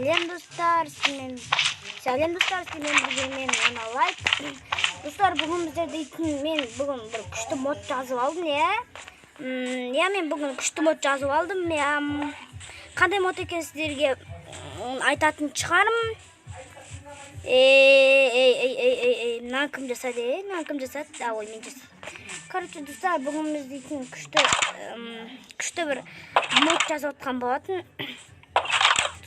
Сәлем достар, сіздермен бүгін мен лайк. Достар, бүгін біздер дейтін мен бүгін бір күшті мод жазып алдым, мен бүгін күшті мод жазып алдым. Қандай мод екен сіздерге айтатын шығарым. Мына кім жасады? Ой, мен жасадым. Короче, достар, бүгін біз дейтін күшті бір мод жазып отқан болатын.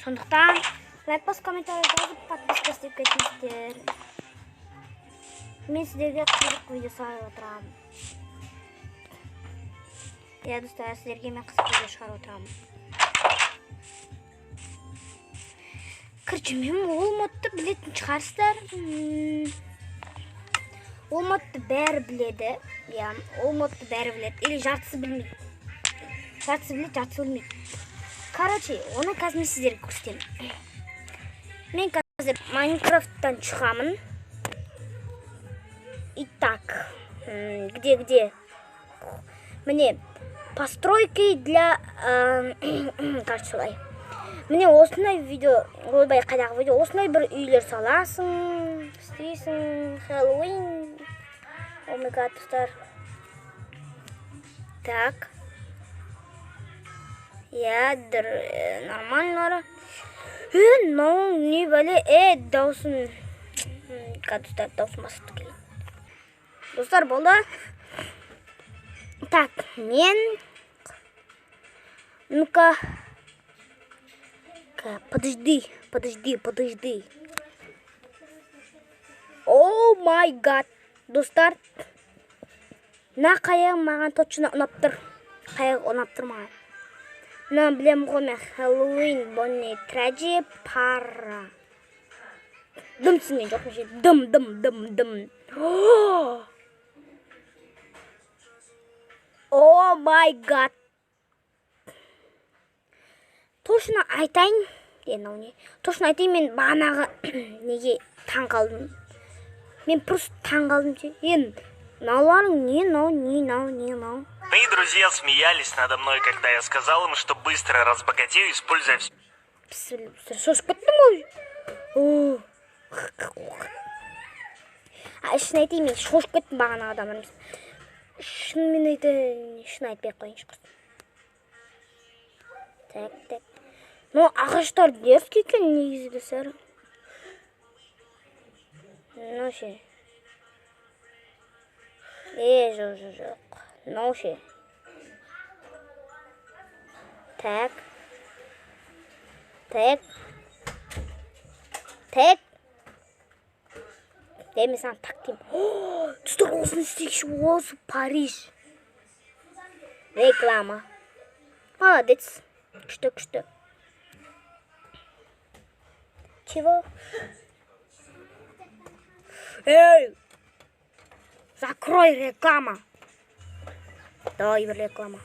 Сондықтан лайк басып, комментарий жазып, подписка істеп кетіңіздер. Мен сіздерге қызық видео шығарып отырамын. Достар, сіздерге мен қызық видео шығарып отырамын. Короче, мен ол модты білетін шығарсыздар. Ол модты бәрі біледі. Ол модты бәрі біледі. Или жартысы білмейді. Жартысы біледі, жартысы білмейді. Короче, оны қазір мен сіздерге көрсетемін. Мен қазір Майнкрафттан шығамын. Итак, где? Міне, постройки для... Короче, солай. Міне, осындай видео, ойбай қайдағы видео, осындай бір үйлер саласың, істейсің, Хэллоуин. О май гад, достар. Так. Нормально. Не бәле, даусын. Достар, даусын басып келді. Достар, болды. Так, мен... Ну-ка. Подожди. О май гад. Достар. Қаяғы маған точно ұнап тұр. Қаяғы ұнап тұр маған. Мен білем ғой мен Хэллоуин, Бонни, Траджи, Пара. Дым сінген жоқ меше. Дым. О май гад. Точно айтайын. Точно айтайын, мен бағанағы неге таң қалдым. Мен просто таң қалдым. Наларың не. Мои друзья смеялись надо мной, когда я сказал им, что быстро разбогатею, используя все. Шын айтайын, мен шошып кеттім бағана адамдар. Шын айтпай қойыншы құрсын. Так. Но ағаштар дерзкий екен негізі достар. Ноше. Жоқ. Ноше. Так. Мен саған так деймін. Достар, осыны істейікші, осы Париж. Реклама. Молодец. Күшті. Чего? Закрой реклама. Давай бір реклама.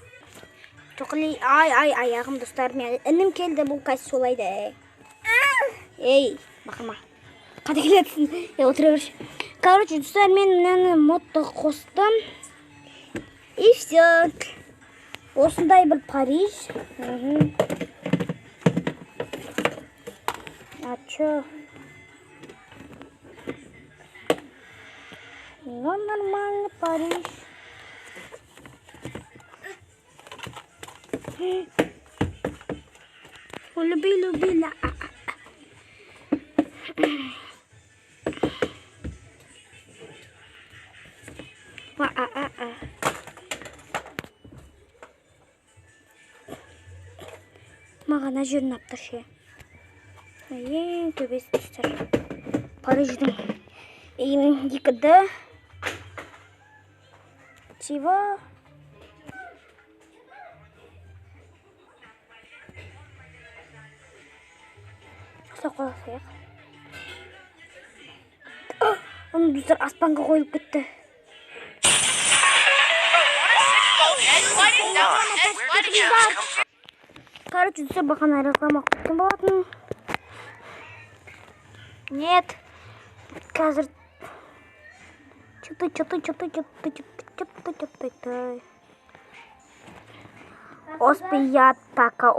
Тоқли, аяғым достар, мен інім келді, бұл қайсы солайды. Бақырма. Қады келетсін, отыра берші. Короче, достар, мен мені модты қостым. И все. Осындай бір Париж. А чё? Ну, нормально, Париж. Любила. Маған ажырын аптыр ше. Ең төбесі түстір. Париждің. Екіді. Чего? Қойсақ. Оны достар аспанға қойылып кетті. Короче, достар, бақана реклама қойып болатын. Нет. Қазір Что-то. опиятака,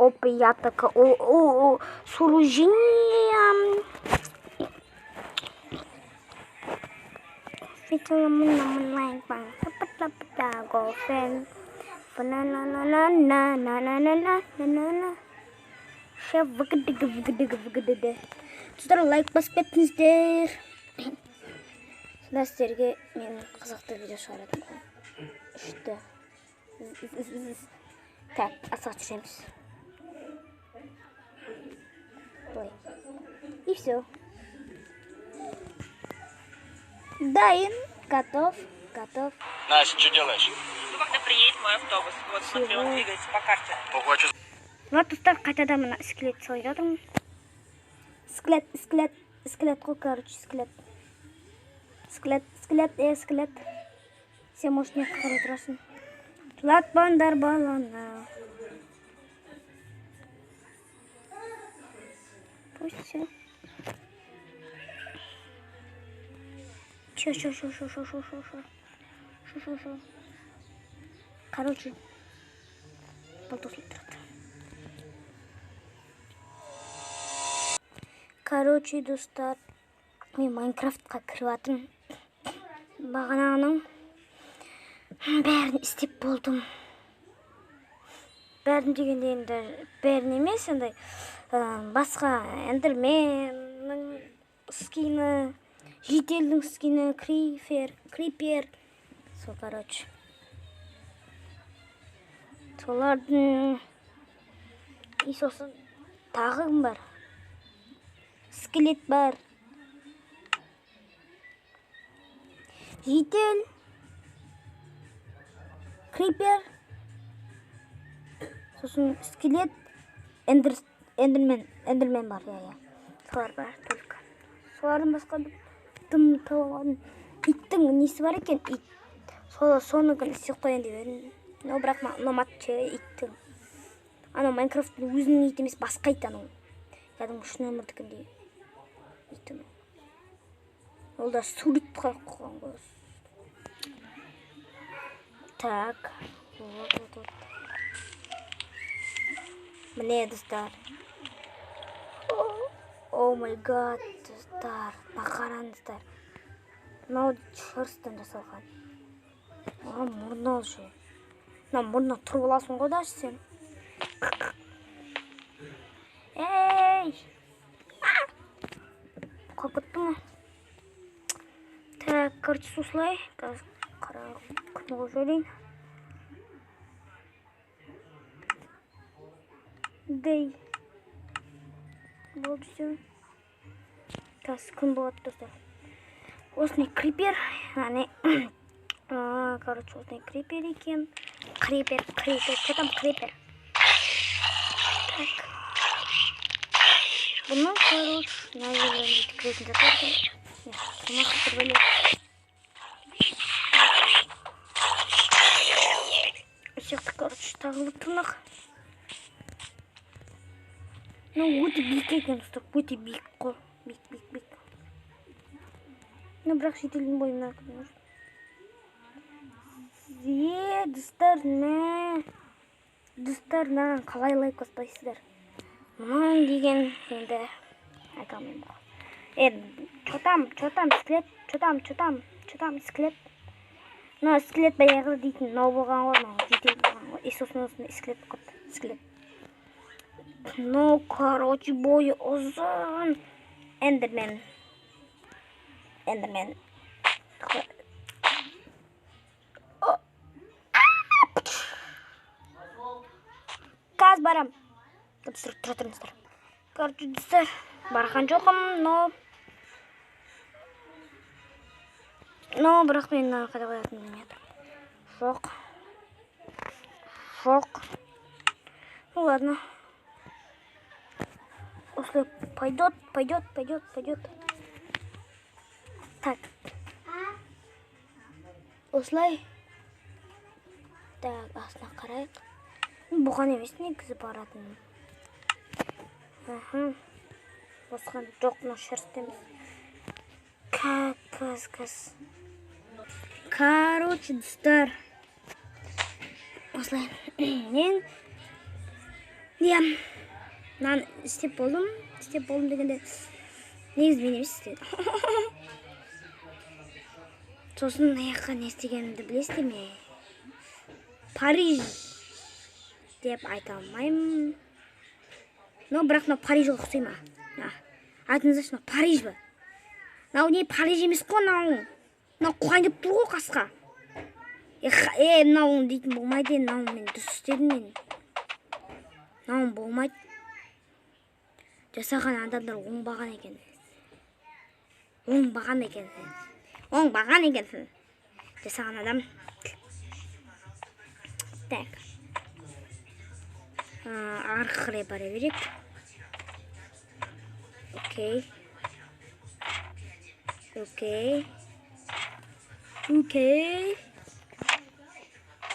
служение. Сіздер лайк басып кеттіңіздер. Сонда сіздерге мен қызықты видео шығаратынмын. Үшті. Так, асыға түсеміз. И все. Дайын. Готов. Настя, что делаешь? Ну, когда приедет мой автобус. Вот, смотри, он двигается по карте. Хочу... Вот достар қайтадан мына скелет салып жатырмын. Скелет қой, короче, скелет. Скелет. Сен может не қарай тұрасың. Жылатпаңдар баланы. Пусть все. Шо. Короче, полтосылып тұрады. Короче, достар, мен Майнкрафтқа кіріп атырмын. Бағананың бәрін істеп болдым. Бәрін дегенде енді бәрін емес, андай басқа эндерменнің скины, жителдің скины, крипер. Сол, короче. Солардың и сосын тағы кім бар? Скелет бар. Жител. Крипер. Сосын скелет. Эндермен бар, я. Солар бар только. Солардың басқа дым тауған иттің несі бар екен? Ит. Соны күн істеп қоян деп едім. Но бірақ ұнамады иттің. Ана Майнкрафттың өзінің ит емес, басқа ит анау. Кәдімгі үш нөмірдікіндей ит. Ол да сурет қойған ғой. Так. Вот. Міне, достар. О май гад, достар. Бақараңыздар. Мынау шырыстан жасалған. Мұрны же. Мұрны тұрып аласың ғой да сен. Эй! Қорқыттың. Так, короче, осылай. Қара күні қойып жіберейін. Дей. Болды все. Қазір күн болады, достар. Осындай крипер. Короче, осындай крипер екен. Крипер. Что там крипер? Так. Бұны, короче, наверное, крепін жатырдым. Нет, сама қытыр бөлек. Сияқты, короче, тағылып тұрмақ. Ну, өте биік екен, достар, өте биік қой. Биік. Ну, бірақ шетелдің бойына кірмеш. Достар, маған қалай лайк баспайсыздар? Мұның деген енді айтамын ғой. Чотам, скелет. Но скелет баяғы дейтін мынау болған ғой, мынау жедел болған ғой. Сосын скелет қойды, скелет. Ну, короче, бойы ұзын. Эндермен. Қаз барам. Тұра тұрыңыздар. Короче, достар, барған жоқым, но бірақ мен қайда қоятын білмедім. Жоқ. Ну ладно. Осылай пойдет. Так. Осылай. Так, астына қарайық. Бұған емес негізі баратын. Осыған жоқ, но шерсть емес. Каз. Короче, достар. Осылай. Мен Иә, мен істеп болдым дегенде негізі мен емес істедім. Сосын аяққа не істегенімді білесіздер ме? Париж деп айта алмаймын. Но бірақ мына Парижге ұқсай ма? Айтыңыздаршы, мына Париж ба? Мынау не Париж емес қой, мынау қуайып тұр ғой қасқа. Мынау дейтін болмайды, мынау мен дұрыс істедім мен. Мынау болмайды. Жасаған адамдар оңбаған екен. Оңбаған екен. Жасаған адам. Так. Арғы қарай бара берейік. Окей.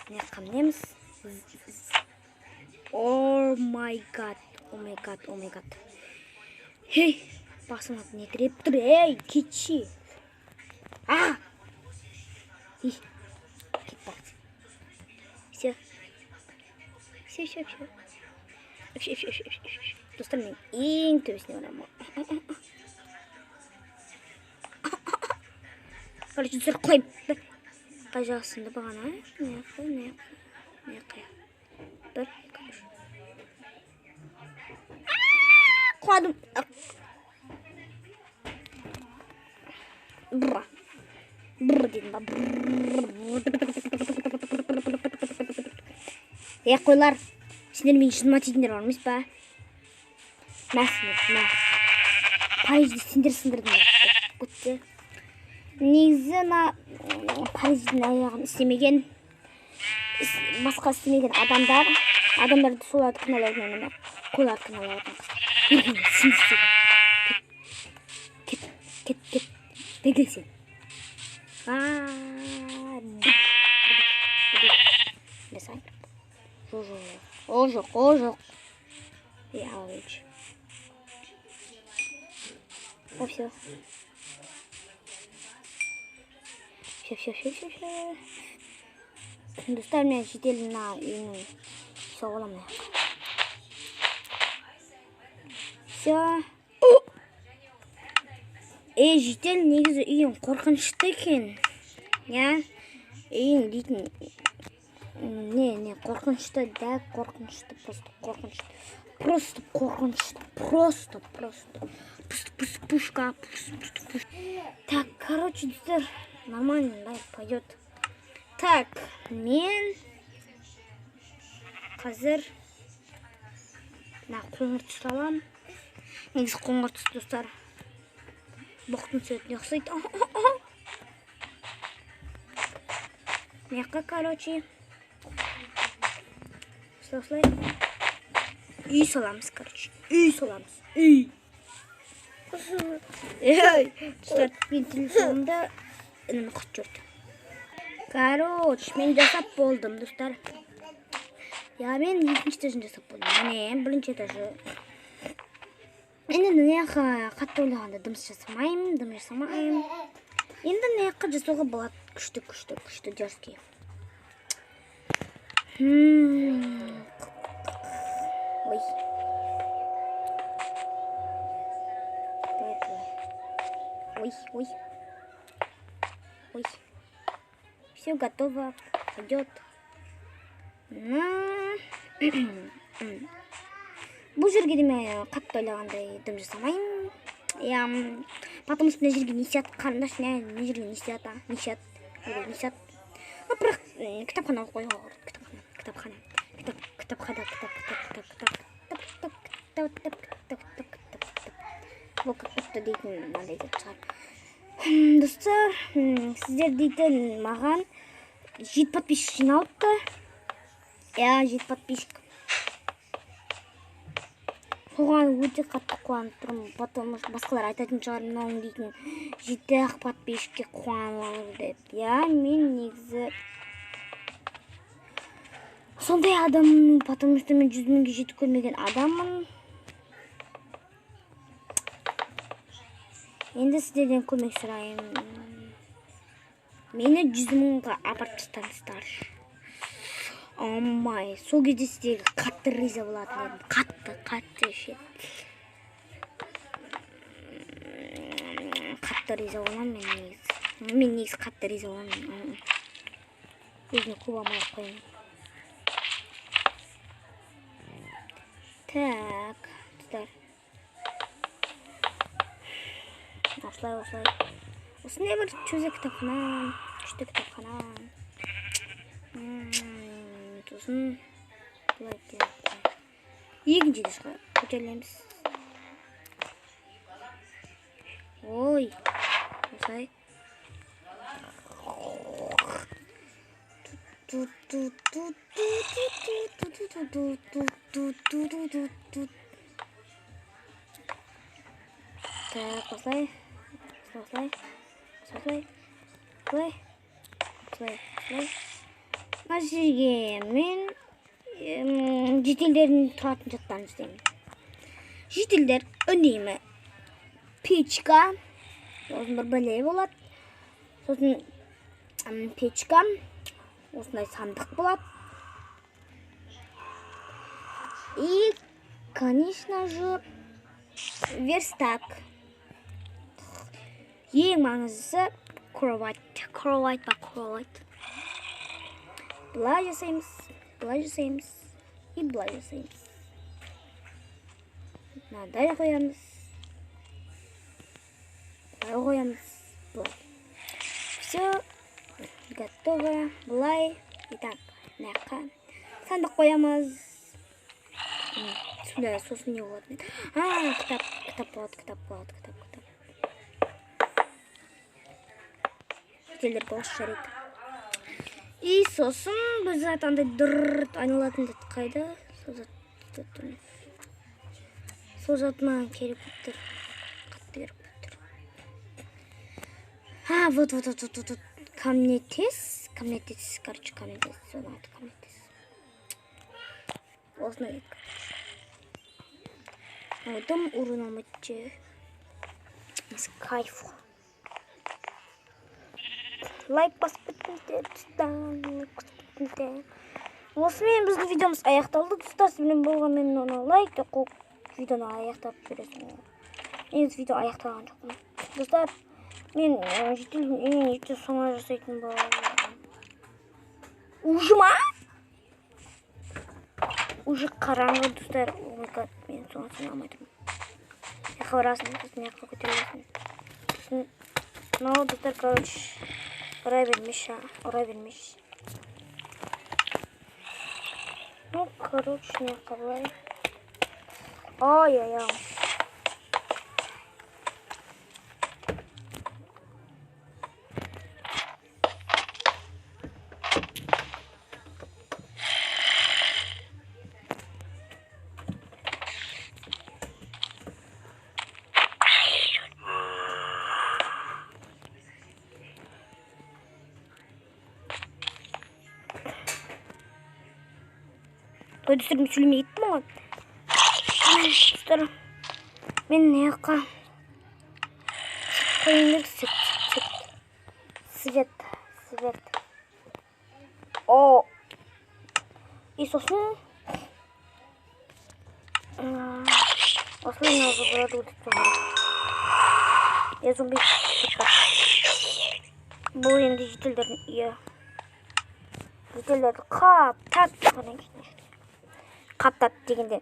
Не қамнеміз? О май гад. Хей, басым аты не тіреп тұр, кетші. Кет бақсы. Все. Достар, мен ең төбесіне барам. Короче, достар, қойым. Қай жағысында бағана? Не қой. Бір, көмір. Қуадым. Бұр дедім ба. Қойлар, сендер мен жыныма тидіңдер бар емес па? Мәсінер. Парижді сендер сындырдыңдар. Көтті. Негізі Париждің аяғын істемеген, басқа істемеген адамдарды соларды кінәлаудың өңіне қойларды кінәлаудың. Бергені сен істеген. Кет. Бергелсен. Бесай. О, жоқ. Я лучше. Все. Достар, мен шетелдің үйінің соғыламын. Все. Шетел негізі үйін қорқынышты екен. Үйін дейтін не қорқынышты, да қорқынышты, просто пушка. Так, короче, достар, нормально, лайк пойдет. Так, мен қазір қоңыр түс алам. Негізі қоңыр түс, достар, бұқтың сөйтіне ұқсайды. Меққа, короче, осылай үй саламыз, короче. Үй. Достар, мен телефонымда інім құт жүрді. Короче, мен жасап болдым, достар. Мен екінші этажын жасап болдым. Міне, бірінші этажы. Енді неяққа қатты ойлағанда дымыс жасамайым. Енді неяққа жасауға болады. Күшті, дерзкий. Ой. Все готово. Пойдет. Бұл жерге деме қатты ойлағандай дым жасамайым. Потому что мына жерге несият қарындаш, мына жерге несият. Бірақ кітапхана қойға кітапхана. Бұл кітапты дейтін мынандай деп шығар. Достар, сіздер дейтін маған 7 подписчик жиналыпты. 7 подписчик. Соған өте қатты қуанып тұрмын, потому что басқалар айтатын шығар, мынауың дейтін 7 подписчикке қуанып деп. Мен негізі сондай адаммын, потому что мен 100 000-ге жетіп көрмеген адаммын. Енді сіздерден көмек сұрайым. Мені 100 000-ға апарып тастаңыздар. Амай, сол кезде сіздерге қатты риза болатын едім. Қатты ше. Қатты риза боламын мен негізі. Мен негізі қатты риза боламын. Өзіне көп алмай қойын. Так, достар. Осылай. Осындай бір чөзек кітапхана, күшті кітапхана. Сосын бұлай келеді. Екіншіде көтерілеміз. Ой, осылай. Так, осылай. Мына жерге мен жителдердің тұратын жақтарын істеймін. Жителдер үнемі печка, сосын бір бәле болады. Сосын печка, осындай сандық болады. И, конечно же, верстак. Ең маңыздысы кровать. Былай жасаймыз. И былай жасаймыз. Мынадай қоямыз. Былай қоямыз. Все готово. Былай. Итак, мынақа сандық қоямыз. Сюда сосын не болады. Кітап болады. Жителдер бос жарайды. И сосын біз андай дұрт айналатын деді қайда? Сол зат маған керек бұттыр. Қатты керек бұттыр. Вот. Камнетес. Короче, камнетес. Осына кетті. Дым урын алмайтты. С кайфу. Лайк басып кетіңдер, осымен біздің видеомыз аяқталды. Достар, сізбен болған мен оны лайкты қойып видеоны аяқтап жүресің. Негізі видео аяқталған жоқпын. Достар, мен жете соңа жасайтын боламын. Уже ма? Уже қараңғы, достар. Омайгад, мен соңа сына алмайтырмын. Яқа барасың, сосын яқа көтересің. Достар, короче, ұрай бермеш. Короче, не қалай. Ай-яй-яй. Достар, мен сөйлемей кеттім ғой. Достар, мен неққа қойыңдер свет. И сосын осылай назы болады өтіп тұрған. Я зомби бұл енді жителдердің үйі. Жителдерді қаптат дегенде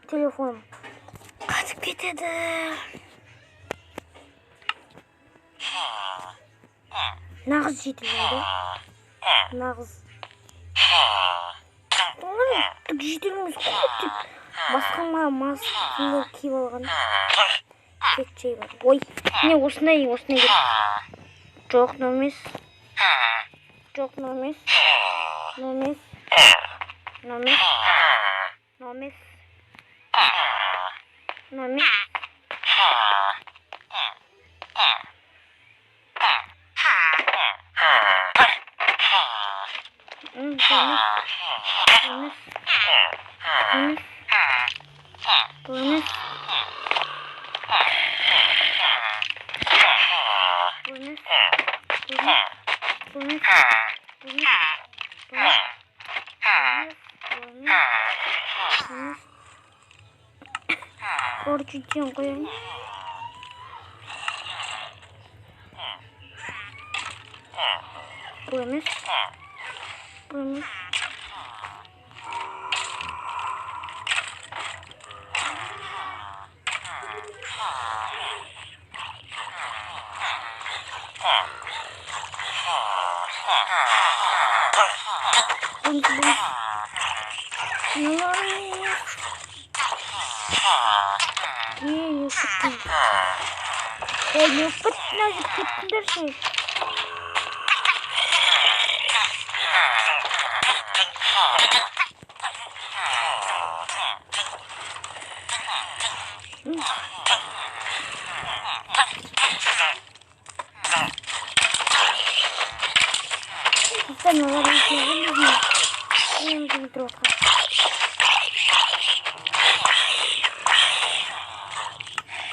телефоным қатып кетеді. Нағыз жителдерді. Нағыз. Жителіміз көп басқа маскалар киіп алған. Кетчей бар. Ой, не осындай кет. Жоқ, нормес. Короче, тем кояйын. Bu емес. Bu емес.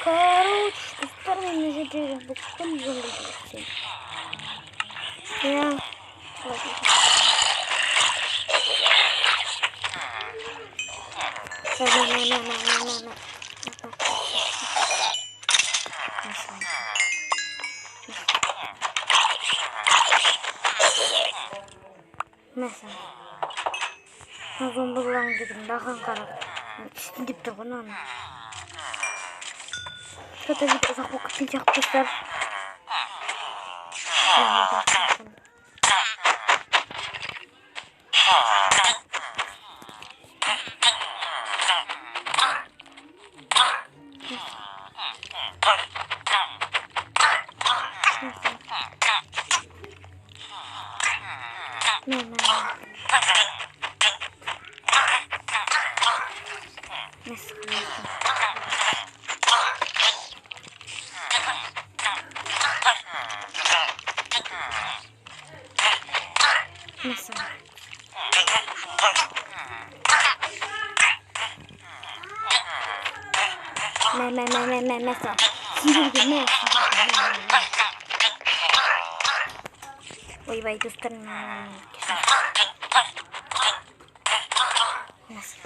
Короче, старый на жителях буквально залезли. Я... Mesela, zombilerin dedim, dağın karak, istedip de bunu anladım. Şurada bir uzak vakit yapmışlar. Mesela. Sinirli. Oy vay dostlarım. Nasıl?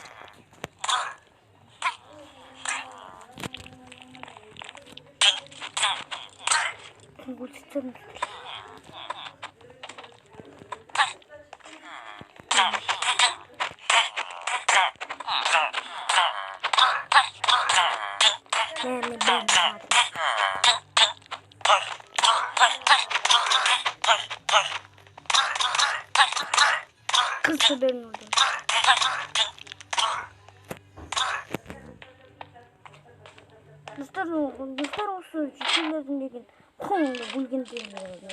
Kızsa ben oldum. Dostlar olsun. Çiçeklerin деген қоңды бүлген деймін.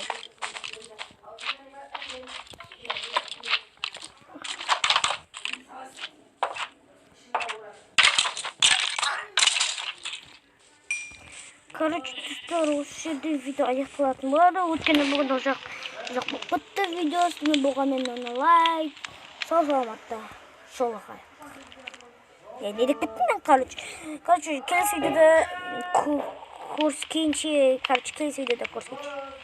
Короче, достар, осы жерде видео аяқталатын болады. Өйткені бүгін ұзақ бітті видеосы болғанмен оны лайк, саламатта, солға. Я не кеттім, короче, келесі видеода көріскенше, келесі видеода көріскенше.